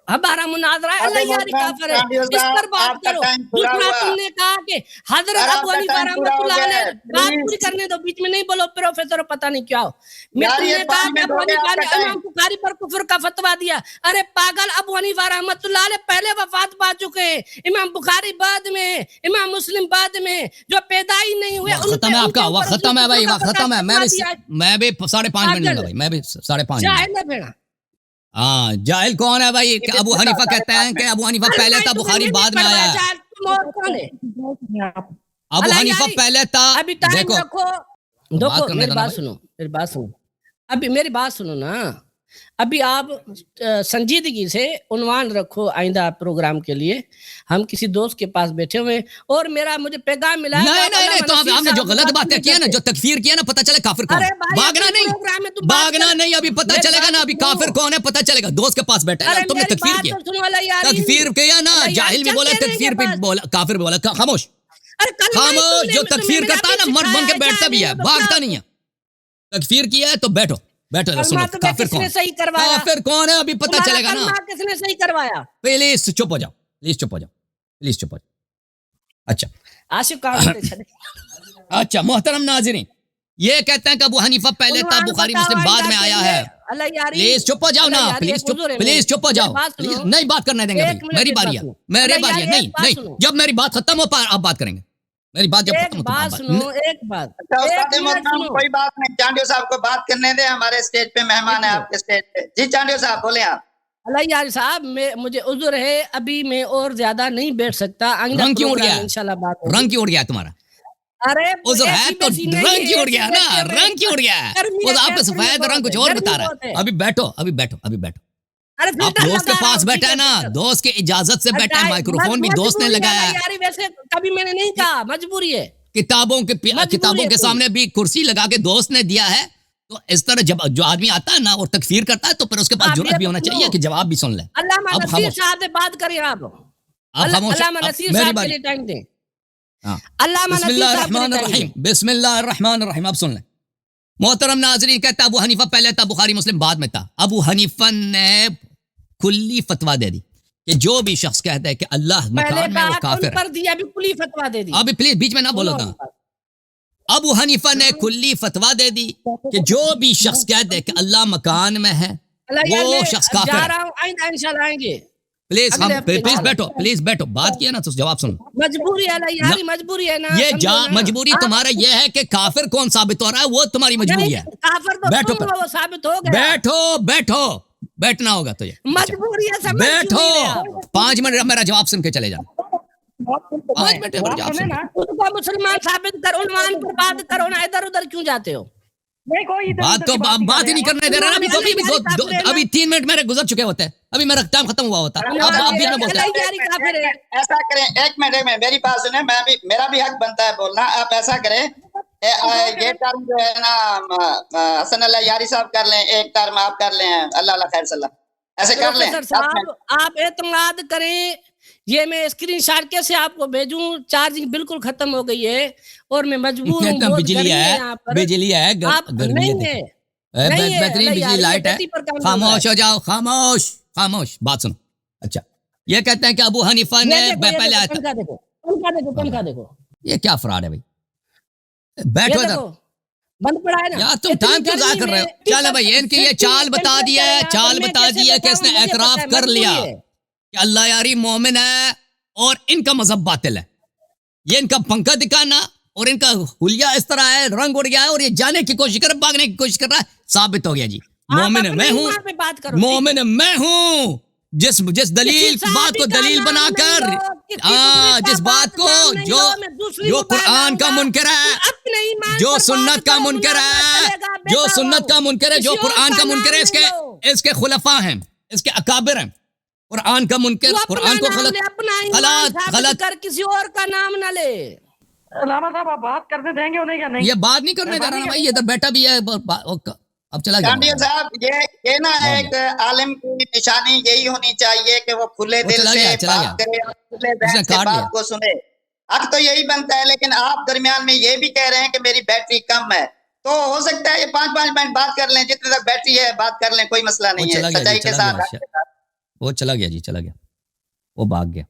ہمارا مناظرہ اللہ یاری کافر ہے، اس پر بات کرو. دوسرا تم نے کہا کہ حضرت ابو حنیفہ رحمۃ اللہ علیہ، بات پوری کرنے دو، بیچ میں نہیں بولو پروفیسر پتہ نہیں کیا ہو. میں تم نے کہا کہ ابو حنیفہ نے امام بخاری پر کفر کا فتویٰ دیا. ارے پاگل، ابو حنیفہ رحمۃ اللہ علیہ پہلے وفات پا چکے ہیں، امام بخاری بعد میں، امام مسلم بعد میں، جو پیدا ہی نہیں ہوئے. ختم ہے آپ کا وقت، ختم ہے بھائی، وقت ختم ہے. میں بھی 5.5 منٹ لوں گا بھائی، میں بھی 5.5 جاہل ہے بھیڑا. ہاں جاہل کون ہے بھائی؟ ابو حنیفہ کہتے ہیں کہ ابو حنیفہ پہلے تھا، بخاری بعد میں آیا ہے. ابو حنیفہ پہلے تھا. ابھی ٹائم دیکھو رکھو، میری بات سنو، ابھی میری بات سنو نا. ابھی آپ سنجیدگی سے عنوان رکھو آئندہ پروگرام کے لیے. ہم کسی دوست کے پاس بیٹھے ہوئے اور مجھے پیغام ملا. نہیں تو آپ نے جو غلط باتیں کیا نا، جو تکفیر کیا نا، پتہ چلے کافر کون ہے. بھاگنا نہیں، ابھی پتہ چلے گا نا، ابھی کافر کون ہے پتہ چلے گا. دوست کے پاس بیٹھے نا، تم نے تکفیر کیا نا، جاہل بھی بولا، تکفیر بھی بولا، کافر بھی بولا. خاموش، جو تکفیر کرتا ہے نا مرد بن کے بیٹھتا بھی ہے، بھاگتا نہیں ہے. تکفیر کیا ہے تو بیٹھو. سنو کافر کون ہے، کافر کون ہے ابھی پتہ چلے گا نا. کس نے صحیح کروایا؟ پلیز چپ ہو جاؤ. اچھا عاشق اچھا محترم ناظرین، یہ کہتے ہیں کہ ابو حنیفہ پہلے تھا، بخاری مسلم بعد میں آیا ہے. پلیز چپ ہو جاؤ نا، پلیز چپ ہو جاؤ. نہیں بات کرنے دیں گے بھائی، میری باری ہے. نہیں جب میری بات ختم ہو آپ بات کریں گے. میری بات جب ختم ہو ایک بات کوئی بات نہیں. چانڈیو صاحب کو بات کرنے دیں، ہمارے اسٹیج پہ مہمان ہے آپ کے اسٹیج پہ. جی چانڈیو صاحب بولیں آپ. اللہ یار صاحب، مجھے عذر ہے، ابھی میں اور زیادہ نہیں بیٹھ سکتا. رنگ کیوں اڑ گیا تمہارا؟ ارے عذر ہے تو رنگ کیوں اڑ گیا نا، رنگ کیوں اڑ گیا ہے؟ وہ آپ کا سفید رنگ کچھ اور بتا رہا ہے. ابھی بیٹھو. آپ دوست کے پاس بیٹھا ہے نا، دوست کی اجازت سے بیٹھا ہے، مائکروفون بھی دوست نے لگایا ہے. ویسے کبھی میں نے نہیں کہا مجبوری ہے. کتابوں کے سامنے بھی کرسی لگا کے دوست نے دیا ہے. تو اس طرح جب جو آدمی آتا ہے نا اور تکفیر کرتا ہے تو پھر اس کے پاس جرأت بھی ہونا چاہیے کہ جواب بھی سن لے. علامہ نصیر صاحب سے بات کریں آپ. علامہ نصیر صاحب کے لیے ٹائم دیں. بسم اللہ الرحمن الرحیم. اب سن لیں محترم ناظرین، کہتا ابو حنیفہ پہلے تھا، بخاری مسلم بعد میں تھا. ابو حنیفہ نے کلی فتویٰ دے دی کہ جو بھی شخص کہتا ہے کہ اللہ مکان میں، وہ کافر ہے. ابھی پلیز بیچ میں نہ بولو تھا. ابو حنیفہ نے کلی فتویٰ دے دی کہ جو بھی شخص کہتا ہے کہ اللہ مکان میں ہے، وہ شخص کافر ہے. پلیز بیٹھو. بات کیا نا تو جواب سنو. مجبوری ہے نا. یہ مجبوری تمہارا یہ ہے کہ کافر کون ثابت ہو رہا ہے، وہ تمہاری مجبوری ہے. بیٹھو. بیٹھنا ہوگا تو یہ مجبوری ہے. بیٹھو 5 منٹ میرا جواب سن کے چلے جانا. 5 منٹ جواب سن. مسلمان ثابت کر، عنوان پر بات کرو نا، ادھر ادھر کیوں جاتے ہو؟ بات ہی نہیں کرنے دے رہا. ابھی 3 منٹ میرے گزر چکے ہوتے ہیں، ابھی میرا ٹائم ختم ہوا ہوتا. ایسا کریں، ایک منٹ میری بات سنیں، میرا بھی حق بنتا ہے بولنا. آپ ایسا کریں، یہ ٹرم جو ہے نا حسن اللہ یاری صاحب کر لیں، ایک ٹرم آپ کر لیں، اللہ خیر صلی اللہ، ایسے کر لیں. آپ اعتماد کریں، یہ میں اسکرین شاٹ کیسے آپ کو بھیجوں؟ چارجنگ بالکل ختم ہو گئی ہے اور میں مجبور ہوں. بجلی ہے، گرمی ہے، بہترین بجلی لائٹ ہے. خاموش ہو جاؤ، خاموش. بات سنو. اچھا یہ کہتے ہیں کہ ابو حنیفہ نے پہلے آیا تھا. یہ کیا فراڈ ہے بھائی؟ بیٹھو ادھر. بند پڑا ہے نا یار، تم ٹائم کیوں ضائع کر رہے ہو؟ چلے بھائی، ان کی یہ چال بتا دیا کہ اس نے اعتراف کر لیا کہ اللہ یاری مومن ہے اور ان کا مذہب باطل ہے. یہ ان کا پنکھا دکھانا اور ان کا حلیہ اس طرح ہے، رنگ اڑ گیا ہے اور یہ جانے کی کوشش کر، بھاگنے کی کوشش کر رہا ہے. ثابت ہو گیا جی، مومن میں ہوں. جس دلیل بات کو دلیل بنا کر، جس بات کو جو قرآن کا منکر ہے، جو سنت کا منکر ہے، جو قرآن کا منکر ہے، اس کے خلفاء ہیں، اس کے اکابر ہیں. قرآن کا منکر، قرآن کو غلط کر کسی اور کا نام نہ لے. علامہ صاحب آپ بات کرنے دیں گے انہیں یا نہیں؟ یہ بات نہیں کرنے دے رہا نا بھائی، ادھر بیٹھا بھی ہے. اب چلا گیا کانڈیا صاحب یہ نا ایک عالم کی نشانی یہی ہونی چاہیے کہ وہ کھلے دل سے بات کرے، کھلے ذہن سے بات کو سنے، حق تو یہی بنتا ہے. لیکن آپ درمیان میں یہ بھی کہہ رہے ہیں کہ میری بیٹری کم ہے، تو ہو سکتا ہے یہ 5 منٹ بات کر لیں، جتنے تک بیٹری ہے بات کر لیں، کوئی مسئلہ نہیں ہے، سچائی کے ساتھ. وہ چلا گیا جی، چلا گیا، وہ بھاگ گیا.